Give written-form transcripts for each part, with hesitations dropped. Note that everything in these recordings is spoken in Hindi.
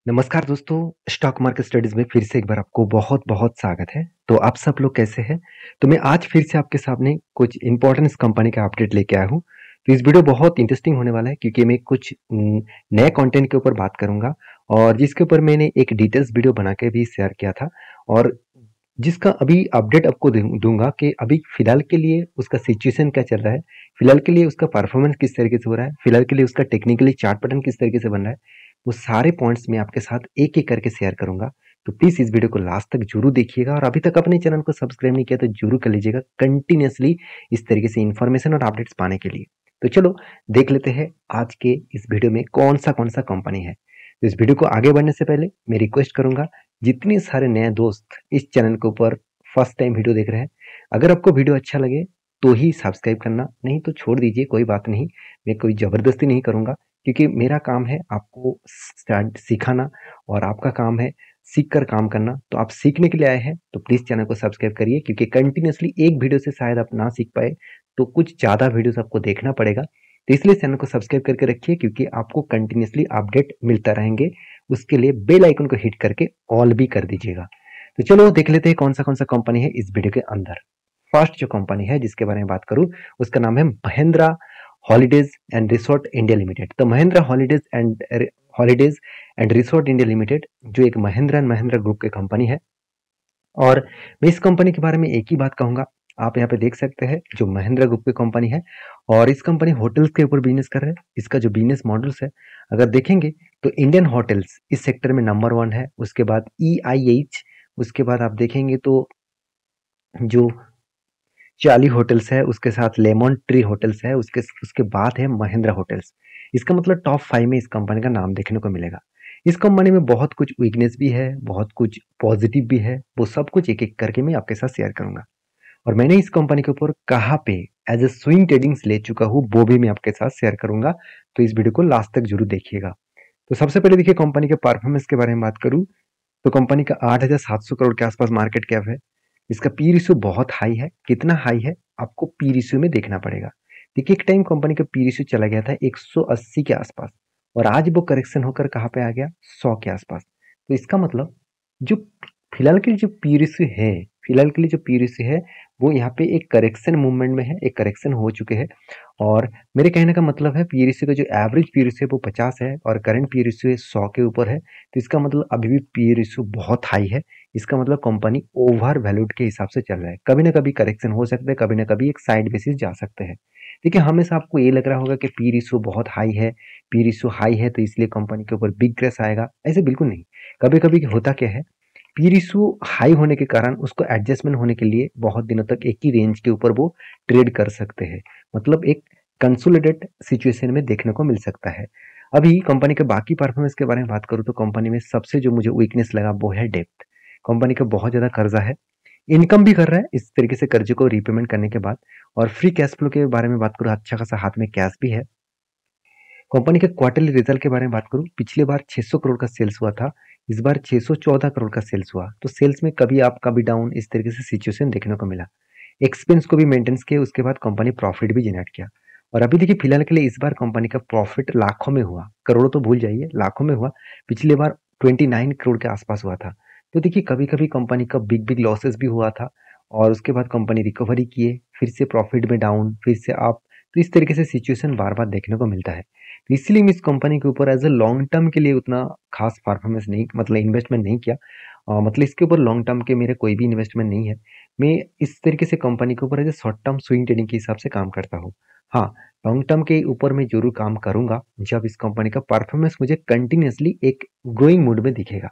नमस्कार दोस्तों, स्टॉक मार्केट स्टडीज़ में फिर से एक बार आपको बहुत-बहुत स्वागत है। तो आप सब लोग कैसे हैं? तो मैं आज फिर से आपके सामने कुछ इम्पोर्टेंट कंपनी का अपडेट लेके आया हूँ। तो इस वीडियो बहुत इंटरेस्टिंग होने वाला है क्योंकि मैं कुछ नए कंटेंट के ऊपर बात करूँगा और जिसके ऊपर मैंने एक डिटेल्स वीडियो बना के भी शेयर किया था और जिसका अभी अपडेट आपको दूँगा कि अभी फ़िलहाल के लिए उसका सिचुएशन क्या चल रहा है, फ़िलहाल के लिए उसका परफॉर्मेंस किस तरीके से हो रहा है, फ़िलहाल के लिए उसका टेक्निकली चार्ट पैटर्न किस तरीके से बन रहा है, वो सारे पॉइंट्स मैं आपके साथ एक-एक करके शेयर करूँगा। तो प्लीज़ इस वीडियो को लास्ट तक ज़रूर देखिएगा और अभी तक अपने चैनल को सब्सक्राइब नहीं किया तो ज़रूर कर लीजिएगा कंटिन्यूअसली इस तरीके से इन्फॉर्मेशन और अपडेट्स पाने के लिए। तो चलो देख लेते हैं आज के इस वीडियो में कौन-सा कंपनी है। तो इस वीडियो को आगे बढ़ने से पहले मैं रिक्वेस्ट करूँगा जितने सारे नए दोस्त इस चैनल के ऊपर फर्स्ट टाइम वीडियो देख रहे हैं, अगर आपको वीडियो अच्छा लगे तो ही सब्सक्राइब करना, नहीं तो छोड़ दीजिए कोई बात नहीं। मैं कोई ज़बरदस्ती नहीं करूँगा क्योंकि मेरा काम है आपको स्टार्ट सिखाना और आपका काम है सीख कर काम करना। तो आप सीखने के लिए आए हैं तो प्लीज़ चैनल को सब्सक्राइब करिए क्योंकि कंटिन्यूअसली एक वीडियो से शायद आप ना सीख पाए, तो कुछ ज़्यादा वीडियोज़ आपको देखना पड़ेगा। तो इसलिए चैनल को सब्सक्राइब करके रखिए क्योंकि आपको कंटिन्यूअसली अपडेट मिलता रहेंगे। उसके लिए बेल आइकन को हिट करके ऑल भी कर दीजिएगा। तो चलो देख लेते हैं कौन सा कंपनी है इस वीडियो के अंदर। फर्स्ट जो कंपनी है जिसके बारे में बात करूं उसका नाम है Mahindra holidays and resort India limited. तो Mahindra holidays and resort India limited जो एक महिंद्रा एंड महिंद्रा ग्रुप की कंपनी है और मैं इस कंपनी के बारे में एक ही बात कहूंगा। आप यहाँ पे देख सकते हैं जो महिंद्रा ग्रुप की कंपनी है और इस कंपनी होटल्स के ऊपर बिजनेस कर रहे हैं। इसका जो बिजनेस मॉडल्स है अगर देखेंगे तो इंडियन होटल्स इस सेक्टर में नंबर 1 है। उसके बाद EIH, उसके बाद आप देखेंगे तो जो चाली होटल्स है, उसके साथ लेमन ट्री होटल्स है, उसके उसके बाद है महिंद्रा होटल्स। इसका मतलब टॉप 5 में इस कंपनी का नाम देखने को मिलेगा। इस कंपनी में बहुत कुछ वीकनेस भी है, बहुत कुछ पॉजिटिव भी है, वो सब कुछ एक-एक करके मैं आपके साथ शेयर करूँगा। और मैंने इस कंपनी के ऊपर कहाँ पे एज ए स्विंग ट्रेडिंग्स ले चुका हूँ, वो भी मैं आपके साथ शेयर करूँगा। तो इस वीडियो को लास्ट तक जरूर देखिएगा। तो सबसे पहले देखिए कंपनी के परफॉर्मेंस के बारे में बात करूँ तो कंपनी का 8,700 करोड़ के आसपास मार्केट कैप है। इसका पी रेशियो बहुत हाई है। कितना हाई है आपको पी रेशियो में देखना पड़ेगा। देखिए एक टाइम कंपनी का पी रेशियो चला गया था 180 के आसपास और आज वो करेक्शन होकर कहाँ पे आ गया 100 के आसपास। तो इसका मतलब जो फिलहाल के लिए जो पी रेशियो है, फिलहाल के लिए जो पी रेशियो है वो यहाँ पे एक करेक्शन मूवमेंट में है, एक करेक्शन हो चुके हैं। और मेरे कहने का मतलब है पी रेशियो का जो एवरेज पी रेशियो है वो 50 है और करंट पी रेशियो 100 के ऊपर है। तो इसका मतलब अभी भी पी रेशियो बहुत हाई है। इसका मतलब कंपनी ओवर वैल्यूड के हिसाब से चल रहा है। कभी ना कभी करेक्शन हो सकता है, कभी ना कभी एक साइड बेसिस जा सकते हैं। देखिए हमेशा आपको ये लग रहा होगा कि पी रेशियो बहुत हाई है, पी रेशियो हाई है तो इसलिए कंपनी के ऊपर बिग क्रैश आएगा, ऐसे बिल्कुल नहीं। कभी कभी होता क्या है, पी रेशियो हाई होने के कारण उसको एडजस्टमेंट होने के लिए बहुत दिनों तक एक ही रेंज के ऊपर वो ट्रेड कर सकते हैं। मतलब एक कंसोलिडेट सिचुएशन में देखने को मिल सकता है। अभी कंपनी के बाकी परफॉर्मेंस के बारे में बात करूँ तो कंपनी में सबसे जो मुझे वीकनेस लगा वो है डेप्थ। कंपनी का बहुत ज़्यादा कर्जा है, इनकम भी कर रहा है इस तरीके से कर्जे को रीपेमेंट करने के बाद। और फ्री कैश फ्लो के बारे में बात करूँ अच्छा खासा हाथ में कैश भी है। कंपनी के क्वार्टरली रिजल्ट के बारे में बात करूँ, पिछले बार 600 करोड़ का सेल्स हुआ था, इस बार 614 करोड़ का सेल्स हुआ। तो सेल्स में कभी अप कभी डाउन इस तरीके से सिचुएशन देखने को मिला। एक्सपेंस को भी मेंटेन्स किया, उसके बाद कंपनी प्रॉफिट भी जनरेट किया। और अभी देखिए फिलहाल के लिए इस बार कंपनी का प्रॉफिट लाखों में हुआ, करोड़ों तो भूल जाइए, लाखों में हुआ। पिछले बार 29 करोड़ के आसपास हुआ था। तो देखिए कभी कभी कंपनी का बिग बिग लॉसेस भी हुआ था और उसके बाद कंपनी रिकवरी किए, फिर से प्रॉफिट में डाउन, फिर से अप। तो इस तरीके से सिचुएशन बार बार देखने को मिलता है। तो इसलिए मैं इस कंपनी के ऊपर एज ए लॉन्ग टर्म के लिए उतना खास परफॉर्मेंस नहीं, मतलब इन्वेस्टमेंट नहीं किया। मतलब इसके ऊपर लॉन्ग टर्म के मेरे कोई भी इन्वेस्टमेंट नहीं है। मैं इस तरीके से कंपनी के ऊपर as a short term swing trading के हिसाब से काम करता हूँ। हाँ, लॉन्ग टर्म के ऊपर मैं जरूर काम करूंगा जब इस कंपनी का परफॉर्मेंस मुझे कंटिन्यूअसली एक ग्रोइंग मूड में दिखेगा।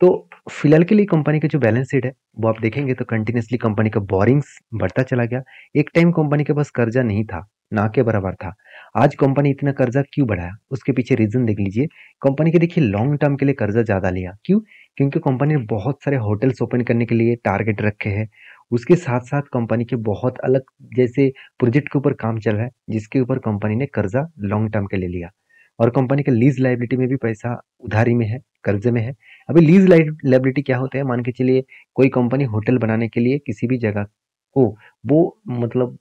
तो फिलहाल के लिए कंपनी का जो बैलेंस शीट है वो आप देखेंगे तो कंटिन्यूअसली कंपनी का बोरिंग्स बढ़ता चला गया। एक टाइम कंपनी के पास कर्जा नहीं था, ना के बराबर था। आज कंपनी इतना कर्जा क्यों बढ़ाया उसके पीछे रीजन देख लीजिए। कंपनी के देखिए लॉन्ग टर्म के लिए कर्जा ज्यादा लिया, क्यों? क्योंकि कंपनी ने बहुत सारे होटल्स ओपन करने के लिए टारगेट रखे हैं। उसके साथ साथ कंपनी के बहुत अलग जैसे प्रोजेक्ट के ऊपर काम चल रहा है जिसके ऊपर कंपनी ने कर्जा लॉन्ग टर्म के लिए लिया। और कंपनी के लीज लाइबिलिटी में भी पैसा उधारी में है, कर्जे में है। अभी लीज लाइबिलिटी क्या होता है, मान के चलिए कोई कंपनी होटल बनाने के लिए किसी भी जगह को वो मतलब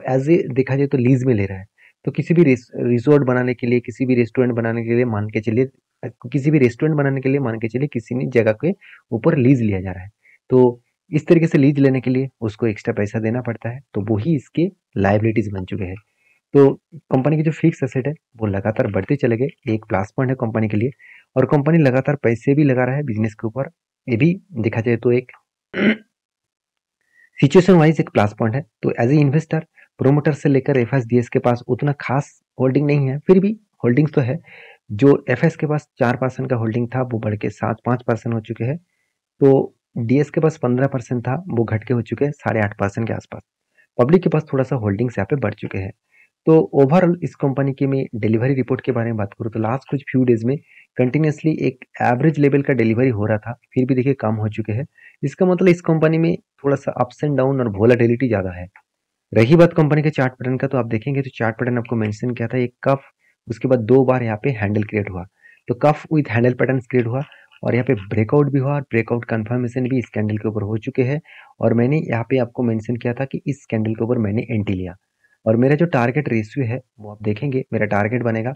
एज ए देखा जाए तो लीज में ले रहा है। तो किसी भी रिसोर्ट बनाने के लिए, किसी भी रेस्टोरेंट बनाने के लिए मान के चलिए किसी भी रेस्टोरेंट बनाने के लिए मान के चलिए किसी ने जगह के ऊपर लीज लिया जा रहा है, तो इस तरीके से लीज लेने के लिए उसको एक्स्ट्रा पैसा देना पड़ता है, तो वही इसके लायबिलिटीज बन चुके हैं। तो कंपनी के जो फिक्स एसेट है वो लगातार बढ़ते चले गए, एक प्लस पॉइंट है कंपनी के लिए। और कंपनी लगातार पैसे भी लगा रहा है बिजनेस के ऊपर, ये भी देखा जाए तो एक सिचुएशन वाइज एक प्लस पॉइंट है। तो एज ए इन्वेस्टर, प्रोमोटर से लेकर एफएसडीएस के पास उतना खास होल्डिंग नहीं है, फिर भी होल्डिंग्स तो है। जो एफएस के पास 4% का होल्डिंग था वो बढ़ के 5% हो चुके हैं। तो डीएस के पास 15% था, वो घट के हो चुके हैं 8.5% के आसपास। पब्लिक के पास थोड़ा सा होल्डिंग्स यहाँ पे बढ़ चुके हैं। तो ओवरऑल इस कंपनी के मैं डिलीवरी रिपोर्ट के बारे में बात करूँ तो लास्ट कुछ फ्यू डेज में कंटिन्यूसली एक एवरेज लेवल का डिलीवरी हो रहा था, फिर भी देखिए कम हो चुके हैं। इसका मतलब इस कंपनी में थोड़ा सा अप्स एंड डाउन और वोलाटिलिटी ज़्यादा है। रही बात कंपनी के चार्ट पैटर्न का, तो आप देखेंगे तो चार्ट पैटर्न आपको मेंशन किया था, एक कफ, उसके बाद 2 बार यहाँ पे हैंडल क्रिएट हुआ। तो cough with handle pattern create हुआ और यहाँ पे ब्रेकआउट भी हुआ और ब्रेकआउट कंफर्मेशन भी इस कैंडल के ऊपर हो चुके हैं। और मैंने यहाँ पे आपको मेंशन किया था कि इस कैंडल के ऊपर मैंने एंट्री लिया और मेरा जो टारगेट रेशियो है वो आप देखेंगे, मेरा टारगेट बनेगा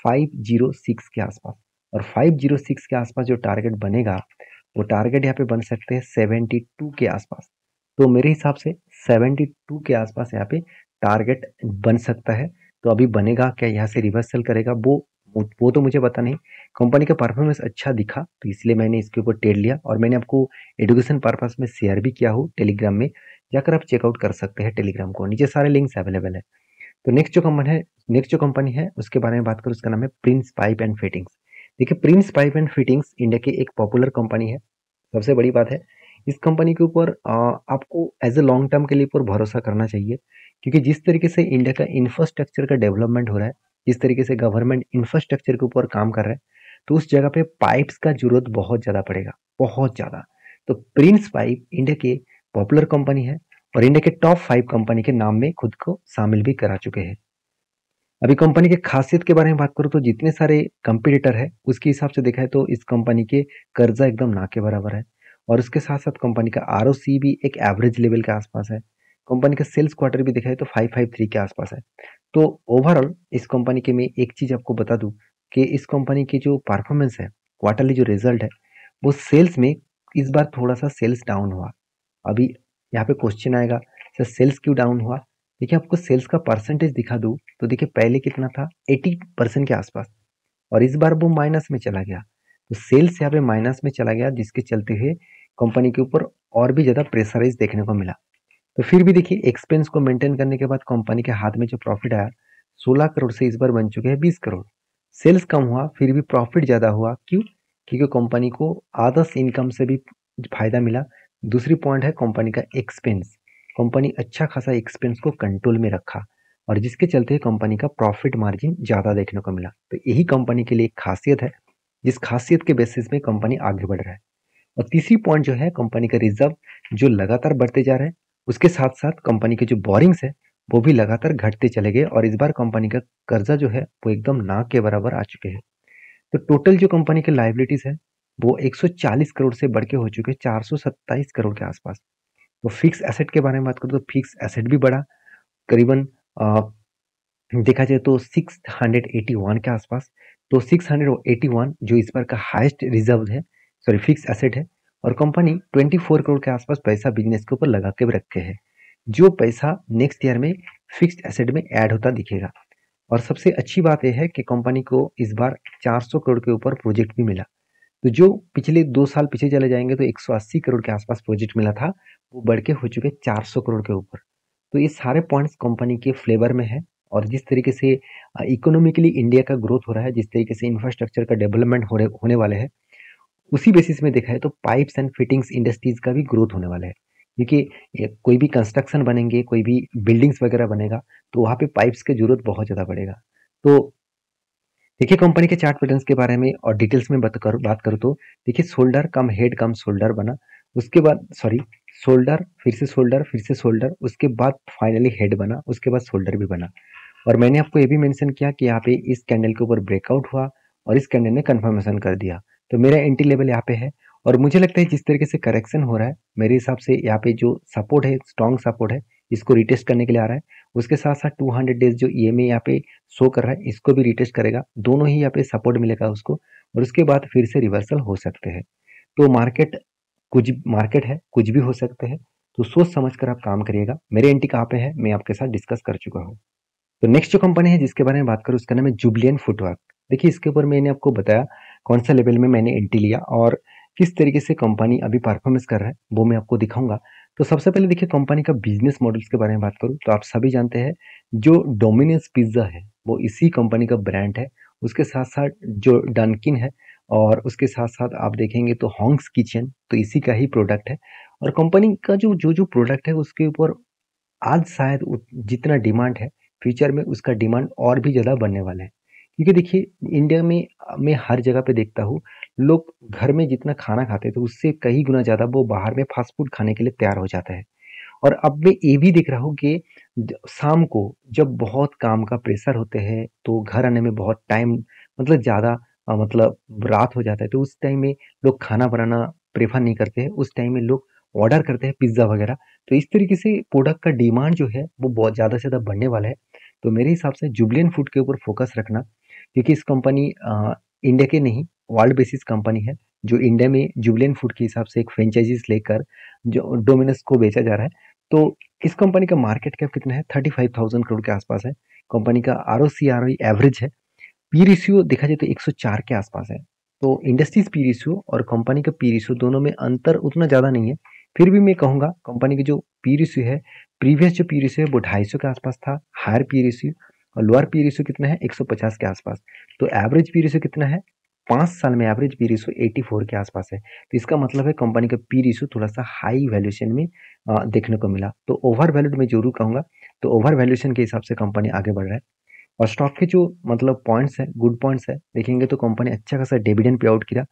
506 के आसपास। और 506 के आसपास जो टारगेट बनेगा वो टारगेट यहाँ पे बन सकते हैं 72 के आसपास। तो मेरे हिसाब से 72 के आसपास यहाँ पे टारगेट बन सकता है। तो अभी बनेगा क्या, यहाँ से रिवर्सल करेगा, वो तो मुझे पता नहीं। कंपनी का परफॉर्मेंस अच्छा दिखा तो इसलिए मैंने इसके ऊपर ट्रेड लिया और मैंने आपको एजुकेशन पर्पस में शेयर भी किया हूँ टेलीग्राम में, जाकर आप चेकआउट कर सकते हैं टेलीग्राम को, नीचे सारे लिंक्स अवेलेबल है। तो नेक्स्ट जो कंपनी है उसके बारे में बात करूँ, उसका नाम है प्रिंस पाइप एंड फिटिंग्स। देखिए Prince pipe and fittings India की एक पॉपुलर कंपनी है। सबसे बड़ी बात है इस कंपनी के ऊपर आपको एज ए लॉन्ग टर्म के लिए ऊपर भरोसा करना चाहिए, क्योंकि जिस तरीके से इंडिया का इंफ्रास्ट्रक्चर का डेवलपमेंट हो रहा है, जिस तरीके से गवर्नमेंट इंफ्रास्ट्रक्चर के ऊपर काम कर रहा है, तो उस जगह पे पाइप्स का जरूरत बहुत ज़्यादा पड़ेगा, बहुत ज़्यादा। तो प्रिंस पाइप इंडिया के पॉपुलर कंपनी है और इंडिया के टॉप 5 कंपनी के नाम में खुद को शामिल भी करा चुके हैं। अभी कंपनी की खासियत के बारे में बात करूँ तो जितने सारे कंपटीटर है उसके हिसाब से देखा है तो इस कंपनी के कर्जा एकदम ना के बराबर है। और उसके साथ साथ कंपनी का आरओसी भी एक एवरेज लेवल के आसपास है। कंपनी का सेल्स क्वार्टर भी देखा है तो 553 के आसपास है। तो ओवरऑल इस कंपनी के मैं एक चीज आपको बता दूं कि इस कंपनी की जो परफॉर्मेंस है, क्वार्टरली जो रिजल्ट है, वो सेल्स में इस बार थोड़ा सा सेल्स डाउन हुआ। अभी यहाँ पे क्वेश्चन आएगा सर सेल्स क्यों डाउन हुआ। देखिए आपको सेल्स का परसेंटेज दिखा दूं तो देखिए पहले कितना था, 80% के आसपास, और इस बार वो माइनस में चला गया। तो सेल्स यहाँ पे माइनस में चला गया जिसके चलते हुए कंपनी के ऊपर और भी ज्यादा प्रेशराइज देखने को मिला। तो फिर भी देखिए एक्सपेंस को मेंटेन करने के बाद कंपनी के हाथ में जो प्रॉफिट आया 16 करोड़ से इस बार बन चुके हैं 20 करोड़। सेल्स कम हुआ फिर भी प्रॉफिट ज्यादा हुआ, क्यों? क्योंकि कंपनी को अदर्स इनकम से भी फायदा मिला। दूसरी पॉइंट है कंपनी का एक्सपेंस, कंपनी अच्छा खासा एक्सपेंस को कंट्रोल में रखा और जिसके चलते कंपनी का प्रॉफिट मार्जिन ज्यादा देखने को मिला। तो यही कंपनी के लिए एक खासियत है, जिस खासियत के बेसिस में कंपनी आगे बढ़ रहा है। और तीसरी पॉइंट जो है कंपनी का रिजर्व जो लगातार बढ़ते जा रहे हैं, उसके साथ साथ कंपनी के जो बोरिंग्स है वो भी लगातार घटते चले गए और इस बार कंपनी का कर्जा जो है वो एकदम ना के बराबर आ चुके हैं। तो टोटल जो कंपनी के लाइबिलिटीज है वो 140 करोड़ से बढ़ के हो चुके हैं 427 करोड़ के आसपास। तो फिक्स एसेट के बारे में बात करूँ तो फिक्स एसेट भी बढ़ा करीबन देखा जाए तो 681 के आसपास। तो 681 जो इस बार का हाईएस्ट रिजर्व है, सॉरी फिक्स एसेट है, और कंपनी 24 करोड़ के आसपास पैसा बिजनेस के ऊपर लगा के भी रखे हैं, जो पैसा नेक्स्ट ईयर में फिक्स्ड एसेट में ऐड होता दिखेगा। और सबसे अच्छी बात यह है कि कंपनी को इस बार 400 करोड़ के ऊपर प्रोजेक्ट भी मिला। तो जो पिछले 2 साल पीछे चले जाएंगे तो 180 करोड़ के आसपास प्रोजेक्ट मिला था, वो बढ़ के हो चुके 400 करोड़ के ऊपर। तो ये सारे पॉइंट्स कंपनी के फ्लेवर में है। और जिस तरीके से इकोनॉमिकली इंडिया का ग्रोथ हो रहा है, जिस तरीके से इंफ्रास्ट्रक्चर का डेवलपमेंट होने वाले हैं, उसी बेसिस में देखा है तो पाइप्स एंड फिटिंग्स इंडस्ट्रीज का भी ग्रोथ होने वाला है। क्योंकि कोई भी कंस्ट्रक्शन बनेंगे, कोई भी बिल्डिंग्स वगैरह बनेगा तो वहाँ पे पाइप्स की जरूरत बहुत ज़्यादा पड़ेगा। तो देखिए कंपनी के चार्ट पैटर्न्स के बारे में और डिटेल्स में बात करूँ तो देखिए शोल्डर कम हेड कम शोल्डर बना, उसके बाद सॉरी शोल्डर फिर से शोल्डर फिर से शोल्डर, उसके बाद फाइनली हेड बना, उसके बाद शोल्डर भी बना। और मैंने आपको ये भी मेंशन किया कि यहाँ पे इस कैंडल के ऊपर ब्रेकआउट हुआ और इस कैंडल ने कंफर्मेशन कर दिया, तो मेरा एंट्री लेवल यहाँ पे है। और मुझे लगता है जिस तरीके से करेक्शन हो रहा है, मेरे हिसाब से यहाँ पे जो सपोर्ट है, स्ट्रॉन्ग सपोर्ट है, इसको रिटेस्ट करने के लिए आ रहा है। उसके साथ साथ 200 डेज जो ईएमए यहाँ पे शो कर रहा है, इसको भी रिटेस्ट करेगा, दोनों ही यहाँ पे सपोर्ट मिलेगा उसको। और उसके बाद फिर से रिवर्सल हो सकते हैं। तो मार्केट है, कुछ भी हो सकते हैं, तो सोच समझ कर आप काम करिएगा। मेरे एंट्री कहाँ पे है मैं आपके साथ डिस्कस कर चुका हूँ। तो नेक्स्ट जो कंपनी है जिसके बारे में बात करूँ उसका नाम है जुबलियन फुटवर्क। देखिए इसके ऊपर मैंने आपको बताया कौन सा लेवल में मैंने एंट्री लिया और किस तरीके से कंपनी अभी परफॉर्मेंस कर रहा है वो मैं आपको दिखाऊंगा। तो सबसे पहले देखिए कंपनी का बिजनेस मॉडल्स के बारे में बात करूँ तो आप सभी जानते हैं जो डोमिनोज पिज्जा है वो इसी कंपनी का ब्रांड है। उसके साथ साथ जो डनकिन है और उसके साथ साथ आप देखेंगे तो हॉन्ग्स किचन तो इसी का ही प्रोडक्ट है। और कंपनी का जो जो जो प्रोडक्ट है उसके ऊपर आज शायद जितना डिमांड है फ्यूचर में उसका डिमांड और भी ज़्यादा बढ़ने वाला है। क्योंकि देखिए इंडिया में मैं हर जगह पे देखता हूँ लोग घर में जितना खाना खाते हैं तो उससे कई गुना ज़्यादा वो बाहर में फास्ट फूड खाने के लिए तैयार हो जाता है। और अब मैं ये भी देख रहा हूँ कि शाम को जब बहुत काम का प्रेशर होते हैं तो घर आने में बहुत टाइम मतलब ज़्यादा मतलब रात हो जाता है तो उस टाइम में लोग खाना बनाना प्रेफर नहीं करते हैं। उस टाइम में लोग ऑर्डर करते हैं पिज्ज़ा वगैरह। तो इस तरीके से प्रोडक्ट का डिमांड जो है वो बहुत ज़्यादा से ज़्यादा बढ़ने वाला है। तो मेरे हिसाब से जुबलियन फूड के ऊपर फोकस रखना क्योंकि इस कंपनी इंडिया के नहीं वर्ल्ड बेसिस कंपनी है जो इंडिया में जुबलियन फूड के हिसाब से एक फ्रेंचाइजीज लेकर जो डोमिनोज को बेचा जा रहा है। तो इस कंपनी का मार्केट कैप कितना है 35,000 करोड़ के आसपास है। कंपनी का ROCROE एवरेज है। पी रेशियो देखा जाए तो 104 के आसपास है। तो इंडस्ट्रीज पी रेशियो और कंपनी का पी रेशियो दोनों में अंतर उतना ज़्यादा नहीं है। फिर भी मैं कहूँगा कंपनी की जो पी रेशियो है प्रीवियस जो पी रेशियो है वो 250 के आसपास था हायर पी रेशियो। और लोअर पी रेशियो कितना है 150 के आसपास। तो एवरेज पी रेशियो कितना है 5 साल में एवरेज पी रेशियो 84 के आसपास है। तो इसका मतलब है कंपनी का पी रेशियो थोड़ा सा हाई वैल्यूएशन में देखने को मिला। तो ओवर वैल्यूड मैं जरूर कहूँगा। तो ओवर वैल्यूएशन के हिसाब से कंपनी आगे बढ़ रहा है। और स्टॉक के जो मतलब पॉइंट्स है गुड पॉइंट्स है देखेंगे तो कंपनी अच्छा खासा डिविडेंड पे आउट किया।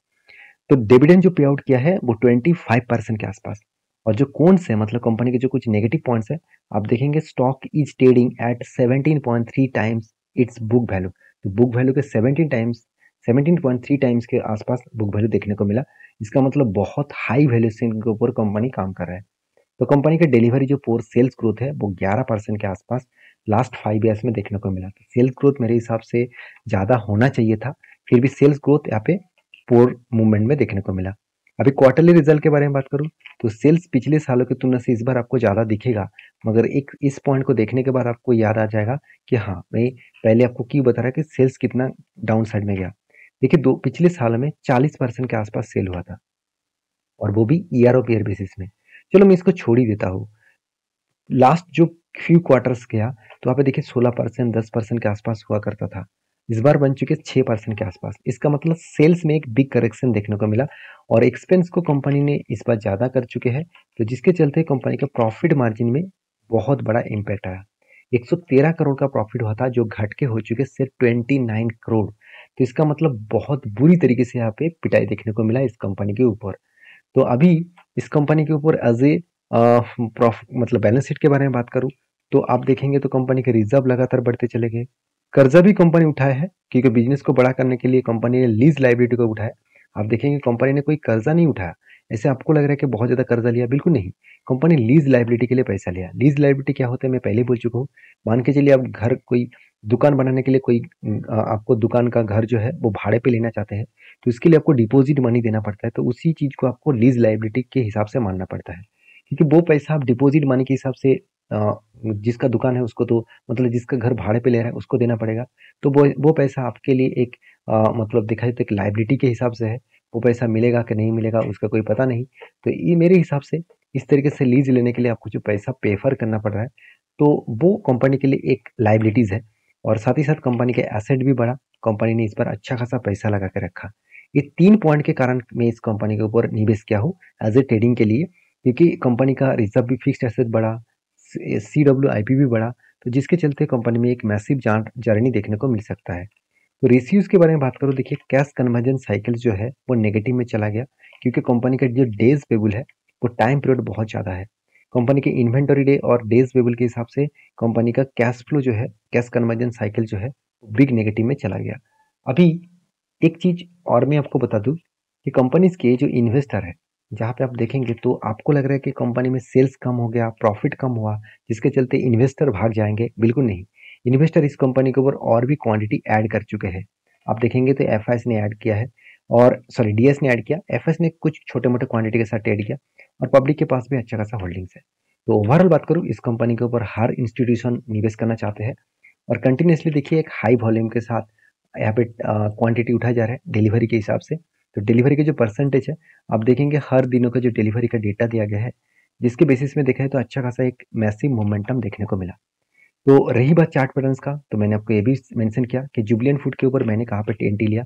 तो डिविडेंड जो पे आउट किया है वो 25% के आसपास। और जो कौन है मतलब कंपनी के जो कुछ नेगेटिव पॉइंट्स है आप देखेंगे stock is trading at 17.3 times it's book value. तो बुक वैल्यू के 17.3 टाइम्स के आसपास बुक वैल्यू देखने को मिला। इसका मतलब बहुत हाई वैल्यूएशन के ऊपर कंपनी काम कर रहा है। तो कंपनी का डिलीवरी जो पोर सेल्स ग्रोथ है वो 11% के आसपास लास्ट 5 ईयर्स में देखने को मिला। तो सेल्स ग्रोथ मेरे हिसाब से ज़्यादा होना चाहिए था फिर भी सेल्स ग्रोथ यहाँ पे पोर मूवमेंट में देखने को मिला। अभी क्वार्टरली रिजल्ट के बारे में बात करूँ तो सेल्स पिछले सालों की तुलना से इस बार आपको ज़्यादा दिखेगा। मगर एक इस पॉइंट को देखने के बाद आपको याद आ जाएगा कि हाँ मैं पहले आपको क्यों बता रहा कि सेल्स कितना डाउन साइड में गया। देखिए दो पिछले साल में 40% के आसपास सेल हुआ था और वो भी ईयर ऑफ ईयर बेसिस में। चलो मैं इसको छोड़ ही देता हूँ। लास्ट जो फ्यू क्वार्टर्स गया तो वहाँ पे देखिए 16% 10% के आसपास हुआ करता था। इस बार बन चुके 6% के आसपास। इसका मतलब सेल्स में एक बिग करेक्शन देखने को मिला और एक्सपेंस को कंपनी ने इस बार ज़्यादा कर चुके हैं। तो जिसके चलते कंपनी का प्रॉफिट मार्जिन में बहुत बड़ा इम्पैक्ट आया। 113 करोड़ का प्रॉफिट हुआ था जो घट के हो चुके सिर्फ 29 करोड़। तो इसका मतलब बहुत बुरी तरीके से यहाँ पे पिटाई देखने को मिला इस कंपनी के ऊपर। तो अभी इस कंपनी के ऊपर एज ए मतलब बैलेंस शीट के बारे में बात करूं तो आप देखेंगे तो कंपनी के रिजर्व लगातार बढ़ते चले गए। कर्जा भी कंपनी उठाया है क्योंकि बिजनेस को बड़ा करने के लिए कंपनी ने लीज लाइबिलिटी को उठाया। आप देखेंगे कंपनी ने कोई कर्जा नहीं उठाया। ऐसे आपको लग रहा है कि बहुत ज्यादा कर्जा लिया, बिल्कुल नहीं। कंपनी लीज लाइबिलिटी के लिए पैसा लिया। लीज लाइबिलिटी क्या होता है मैं पहले बोल चुका हूँ। मान के चलिए आप घर कोई दुकान बनाने के लिए कोई आपको दुकान का घर जो है वो भाड़े पे लेना चाहते हैं तो इसके लिए आपको डिपॉजिट मनी देना पड़ता है। तो उसी चीज को आपको लीज लाइबिलिटी के हिसाब से मानना पड़ता है क्योंकि वो पैसा आप डिपॉजिट मनी के हिसाब से जिसका दुकान है उसको तो मतलब जिसका घर भाड़े पे ले रहा है उसको देना पड़ेगा। तो वो पैसा आपके लिए एक मतलब देखा जाए तो एक लाइबिलिटी के हिसाब से है। वो पैसा मिलेगा कि नहीं मिलेगा उसका कोई पता नहीं। तो ये मेरे हिसाब से इस तरीके से लीज लेने के लिए आपको जो पैसा पेफर करना पड़ रहा है तो वो कंपनी के लिए एक लाइबिलिटीज है। और साथ ही साथ कंपनी के एसेट भी बढ़ा। कंपनी ने इस पर अच्छा खासा पैसा लगा के रखा। ये 3 पॉइंट के कारण मैं इस कंपनी के ऊपर निवेश किया हूँ एज ए ट्रेडिंग के लिए क्योंकि कंपनी का रिजर्व भी फिक्स्ड एसेट बढ़ा, CWIP भी बढ़ा। तो जिसके चलते कंपनी में एक मैसिव जर्नी देखने को मिल सकता है। तो रेशियोज के बारे में बात करूँ देखिए कैश कन्वर्जन साइकिल जो है वो नेगेटिव में चला गया क्योंकि कंपनी का जो डेज पेबल है वो टाइम पीरियड बहुत ज़्यादा है। कंपनी के इन्वेंटरी डे और डेज पेबल के हिसाब से कंपनी का कैश फ्लो जो है कैश कन्वर्जन साइकिल जो है बिग नेगेटिव में चला गया। अभी एक चीज और मैं आपको बता दूं कि कंपनीज के जो इन्वेस्टर है जहाँ पे आप देखेंगे तो आपको लग रहा है कि कंपनी में सेल्स कम हो गया प्रॉफिट कम हुआ जिसके चलते इन्वेस्टर भाग जाएंगे, बिल्कुल नहीं। इन्वेस्टर इस कंपनी के ऊपर और भी क्वांटिटी ऐड कर चुके हैं। आप देखेंगे तो FIS ने ऐड किया है और सॉरी डीएस ने ऐड किया, एफएस ने कुछ छोटे मोटे क्वांटिटी के साथ ऐड किया और पब्लिक के पास भी अच्छा खासा होल्डिंग्स है। तो ओवरऑल बात करूँ इस कंपनी के ऊपर हर इंस्टीट्यूशन निवेश करना चाहते हैं और कंटिन्यूसली देखिए एक हाई वॉल्यूम के साथ यहाँ पे क्वांटिटी उठाया जा रहा है डिलीवरी के हिसाब से। तो डिलीवरी के जो परसेंटेज है आप देखेंगे हर दिनों का जो डिलीवरी का डेटा दिया गया है, जिसके बेसिस में देखा है तो अच्छा खासा एक मैसिव मोमेंटम देखने को मिला। तो रही बात चार्ट पैटर्न्स का, तो मैंने आपको ये भी मेंशन किया कि जुबिलिएंट फूड के ऊपर मैंने कहाँ पे एंट्री लिया,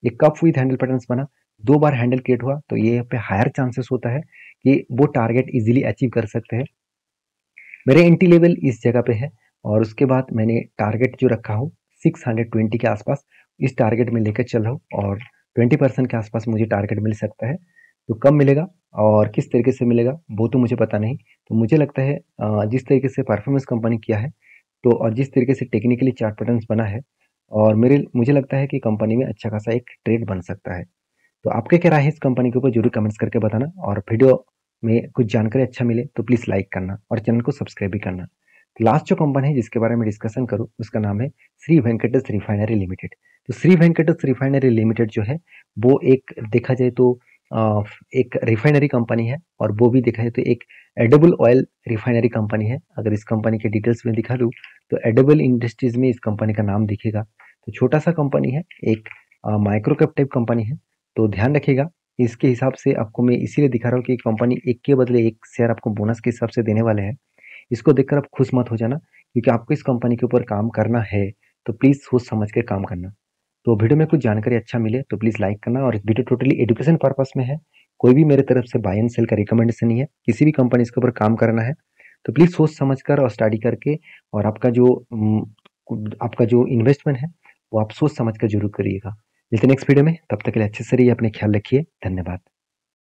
एक कप विद हैंडल पैटर्न्स बना, 2 बार हैंडल क्रिएट हुआ, तो ये पे हायर चांसेस होता है कि वो टारगेट इजीली अचीव कर सकते हैं। मेरे एंट्री लेवल इस जगह पे है और उसके बाद मैंने टारगेट जो रखा हूँ 620 के आसपास, इस टारगेट में लेकर चल रहा हूँ और 20% के आसपास मुझे टारगेट मिल सकता है। तो कब मिलेगा और किस तरीके से मिलेगा वो तो मुझे पता नहीं। तो मुझे लगता है जिस तरीके से परफॉर्मेंस कंपनी किया है तो और जिस तरीके से टेक्निकली चार्ट पैटर्न्स बना है और मेरे मुझे लगता है कि कंपनी में अच्छा खासा एक ट्रेड बन सकता है। तो आपके क्या राय है इस कंपनी के ऊपर जरूर कमेंट्स करके बताना और वीडियो में कुछ जानकारी अच्छा मिले तो प्लीज़ लाइक करना और चैनल को सब्सक्राइब भी करना। तो लास्ट जो कंपनी है जिसके बारे में डिस्कशन करूँ उसका नाम है श्री वेंकटेश रिफाइनरी लिमिटेड। तो श्री वेंकटेश रिफाइनरी लिमिटेड जो है वो एक देखा जाए तो एक रिफाइनरी कंपनी है और वो भी देखा जाए तो एक एडिबल ऑयल रिफाइनरी कंपनी है। अगर इस कंपनी के डिटेल्स में दिखा दूँ तो एडिबल इंडस्ट्रीज में इस कंपनी का नाम दिखेगा। तो छोटा सा कंपनी है, एक माइक्रो कैप टाइप कंपनी है। तो ध्यान रखिएगा इसके हिसाब से आपको मैं इसीलिए दिखा रहा हूँ कि कंपनी एक के बदले एक शेयर आपको बोनस के हिसाब से देने वाले हैं। इसको देखकर आप खुश मत हो जाना क्योंकि आपको इस कंपनी के ऊपर काम करना है तो प्लीज़ सोच समझ के काम करना। तो वीडियो में कुछ जानकारी अच्छा मिले तो प्लीज़ लाइक करना और वीडियो टोटली एजुकेशन पर्पस में है, कोई भी मेरे तरफ से बाय एंड सेल का रिकमेंडेशन नहीं है। किसी भी कंपनी इसके ऊपर काम करना है तो प्लीज़ सोच समझ कर और स्टडी करके और आपका जो इन्वेस्टमेंट है वो आप सोच समझ कर जरूर करिएगा। मिलते नेक्स्ट वीडियो में, तब तक के लिए अच्छे से रहिए, अपने ख्याल रखिए, धन्यवाद।